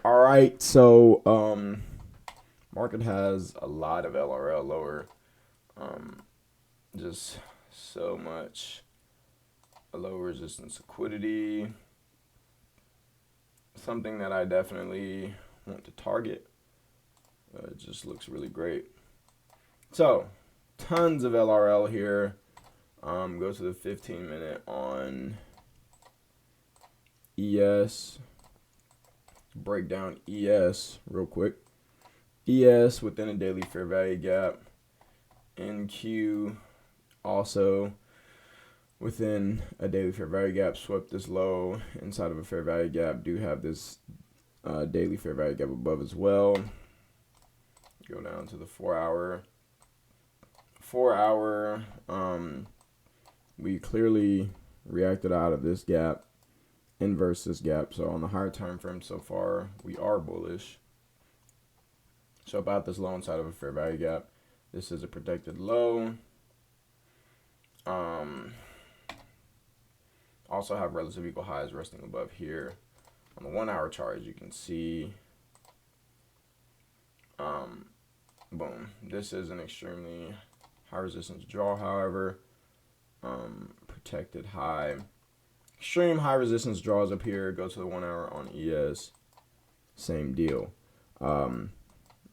All right, so market has a lot of LRL lower. Um, just so much low resistance liquidity. Something that I definitely want to target. It just looks really great. So, tons of LRL here. Go to the 15 minute on ES. Break down ES real quick. ES within a daily fair value gap. NQ also within a daily fair value gap. Swept this low inside of a fair value gap. Do have this daily fair value gap above as well. Go down to the 4 hour. 4 hour, we clearly reacted out of this gap, inverse this gap. So on the higher time frame so far, we are bullish. So about this low inside of a fair value gap. This is a protected low. Also have relative equal highs resting above here. On the 1 hour chart, as you can see, boom. This is an extremely high resistance draw, however. Protected high. Extreme high resistance draws up here. Go to the 1 hour on ES. Same deal.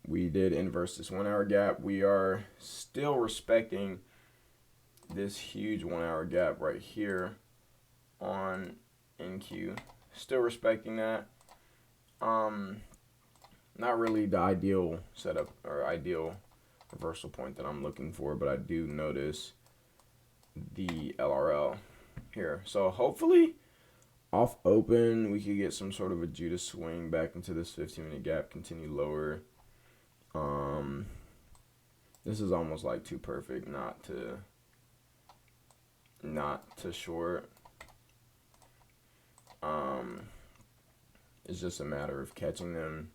We did inverse this 1 hour gap. We are still respecting this huge 1 hour gap right here on NQ. Still respecting that. Not really the ideal setup or ideal reversal point that I'm looking for, but I do notice the LRL here. So hopefully off open we could get some sort of a Judas swing back into this 15-minute gap, continue lower. This is almost like too perfect not to short. It's just a matter of catching them.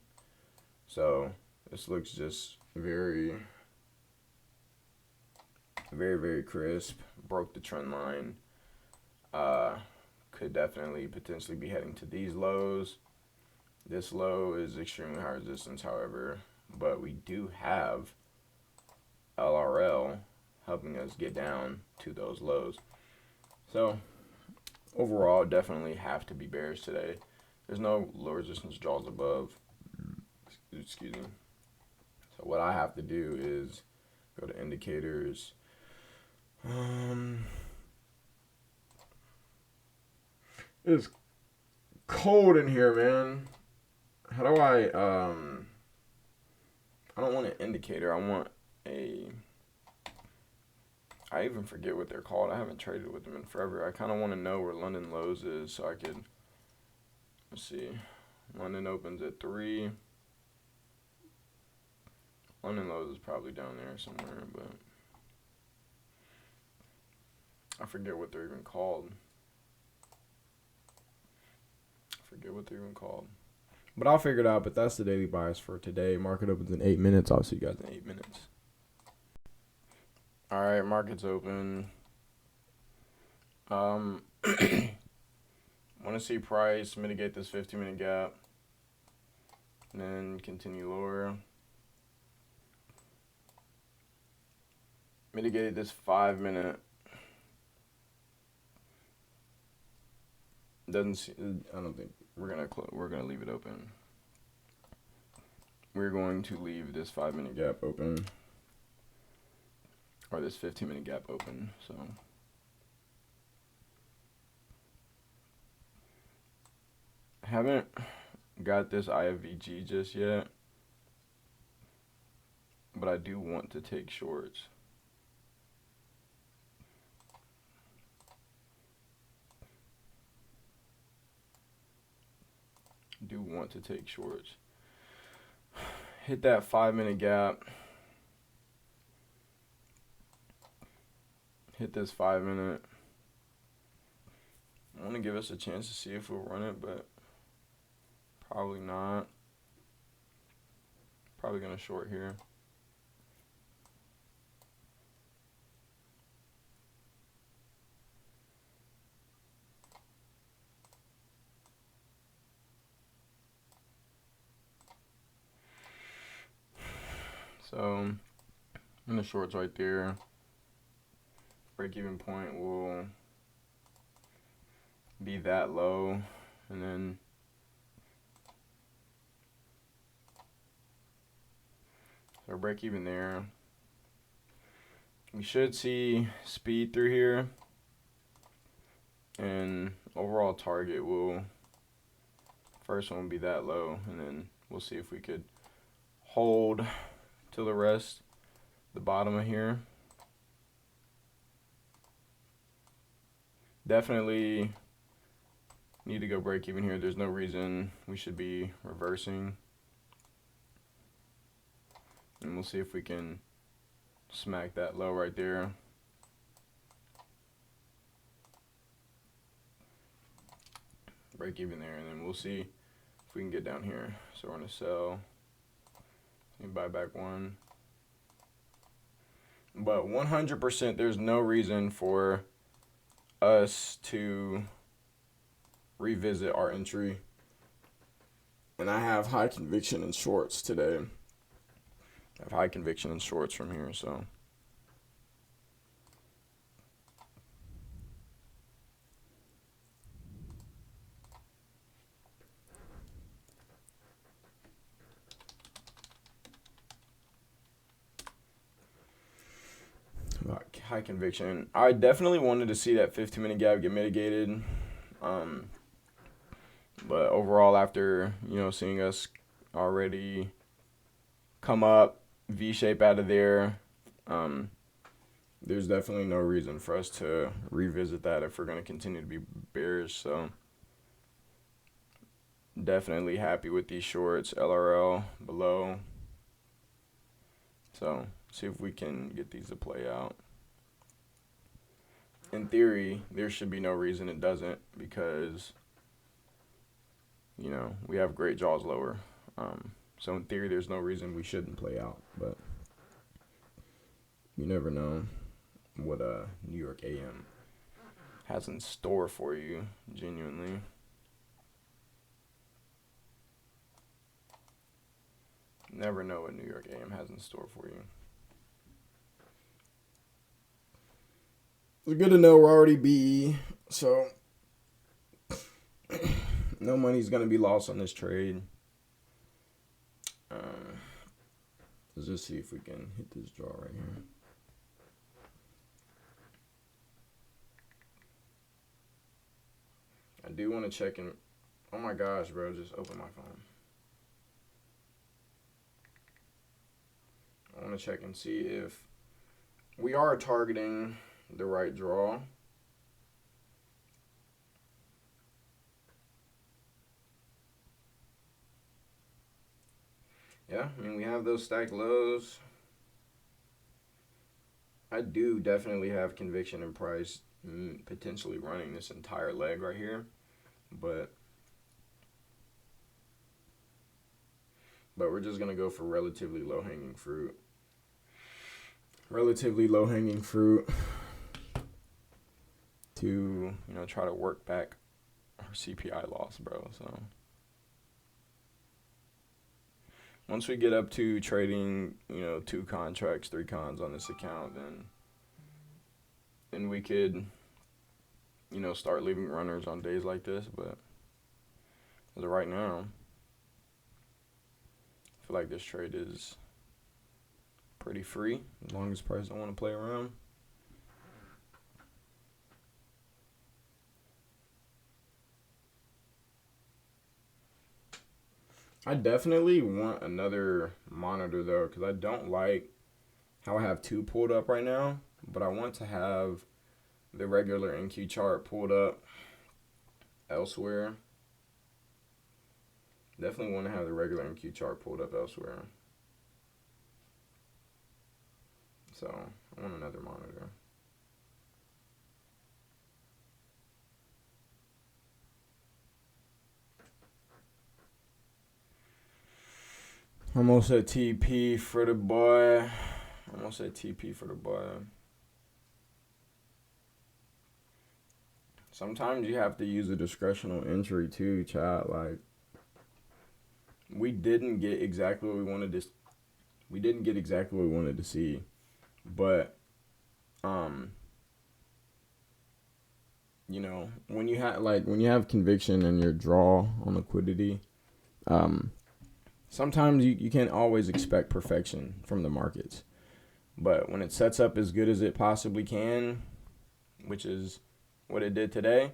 So this looks just very, very, very crisp. Broke the trend line. Could definitely potentially be heading to these lows. This low is extremely high resistance, however, but we do have LRL helping us get down to those lows. So overall, definitely have to be bearish today. There's no low resistance draws above. Excuse me. So what I have to do is go to indicators. It's cold in here, man. How do I don't want an indicator. I want I even forget what they're called. I haven't traded with them in forever. I kind of want to know where London lows is so I could, let's see. London opens at 3. London lows is probably down there somewhere, but I forget what they're even called. But I'll figure it out. But that's the daily bias for today. Market opens in 8 minutes. I'll see you guys in 8 minutes. All right, market's open. Want to see price mitigate this 15-minute gap, and then continue lower. Mitigate this 5-minute. Doesn't see. I don't think we're gonna leave it open. We're going to leave this 5-minute gap open, or this 15-minute gap open. So I haven't got this IFVG just yet, but I do want to take shorts. Hit that 5-minute gap. Hit this 5-minute. I want to give us a chance to see if we'll run it, but probably not. Probably going to short here. So in the shorts right there, break even point will be that low, and then so break even there. We should see speed through here, and overall target will, first one will be that low, and then we'll see if we could hold to the rest, the bottom of here. Definitely need to go break even here. There's no reason we should be reversing. And we'll see if we can smack that low right there. Break even there, and then we'll see if we can get down here. So we're gonna sell and buy back one. But 100%, there's no reason for us to revisit our entry. And I have high conviction in shorts today. I have high conviction in shorts from here, so. High conviction. I definitely wanted to see that 15-minute gap get mitigated. But overall, after, seeing us already come up V-shape out of there, there's definitely no reason for us to revisit that if we're going to continue to be bearish. So definitely happy with these shorts, LRL below. So see if we can get these to play out. In theory, there should be no reason it doesn't, because we have great jaws lower. So in theory, there's no reason we shouldn't play out, but you never know what New York AM has in store for you, genuinely. Never know what New York AM has in store for you. It's good to know we're already B, so no money's going to be lost on this trade. Let's just see if we can hit this draw right here. I do want to check in. Oh my gosh, bro, just open my phone. I want to check and see if we are targeting the right draw. Yeah, I mean, we have those stacked lows. I do definitely have conviction in price potentially running this entire leg right here, but we're just gonna go for relatively low-hanging fruit. Relatively low-hanging fruit to try to work back our CPI loss, bro. So once we get up to trading, 2 contracts, 3 cons on this account, then we could, start leaving runners on days like this. But as of right now, I feel like this trade is pretty free as long as price don't want to play around. I definitely want another monitor though, because I don't like how I have 2 pulled up right now, but I want to have the regular NQ chart pulled up elsewhere. Definitely want to have the regular NQ chart pulled up elsewhere. So I want another monitor. Almost at TP for the boy. Almost at TP for the boy. Sometimes you have to use a discretional entry too, chat. Like, we didn't get exactly what we We didn't get exactly what we wanted to see, but you know, when you have conviction in your draw on liquidity, sometimes you can't always expect perfection from the markets. But when it sets up as good as it possibly can, which is what it did today,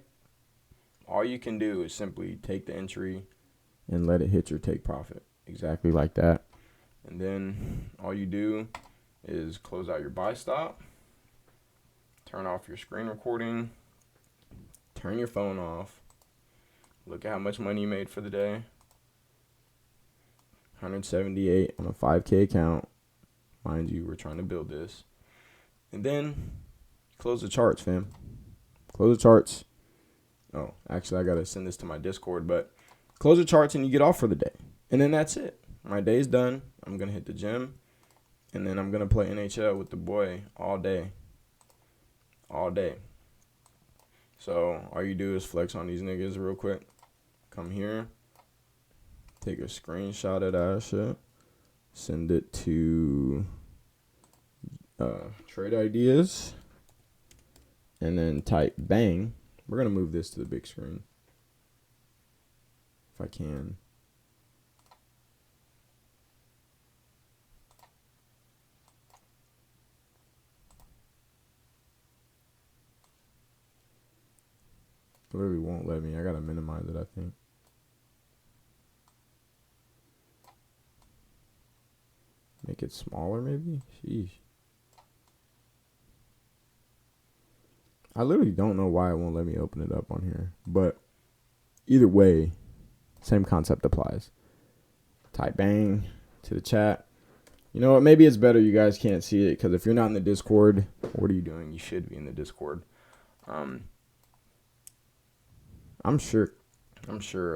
all you can do is simply take the entry and let it hit your take profit. Exactly like that. And then all you do is close out your buy stop, turn off your screen recording, turn your phone off, look at how much money you made for the day. 178 on a 5K account. Mind you, we're trying to build this. And then close the charts, fam. Close the charts. Oh, actually, I got to send this to my Discord, but close the charts and you get off for the day. And then that's it. My day's done. I'm going to hit the gym. And then I'm going to play NHL with the boy all day. All day. So all you do is flex on these niggas real quick. Come here. Take a screenshot of that shit. Send it to Trade Ideas. And then type bang. We're going to move this to the big screen. If I can. Literally won't let me. I got to minimize it, I think. Make it smaller, maybe? Sheesh. I literally don't know why it won't let me open it up on here. But either way, same concept applies. Type bang to the chat. You know what? Maybe it's better you guys can't see it, because if you're not in the Discord, what are you doing? You should be in the Discord. I'm sure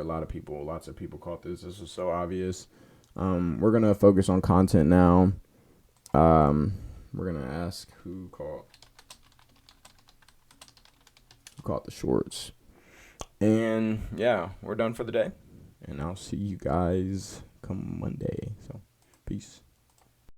lots of people caught this. This is so obvious. We're going to focus on content now. We're going to ask who caught the shorts. And yeah, we're done for the day. And I'll see you guys come Monday. So, peace.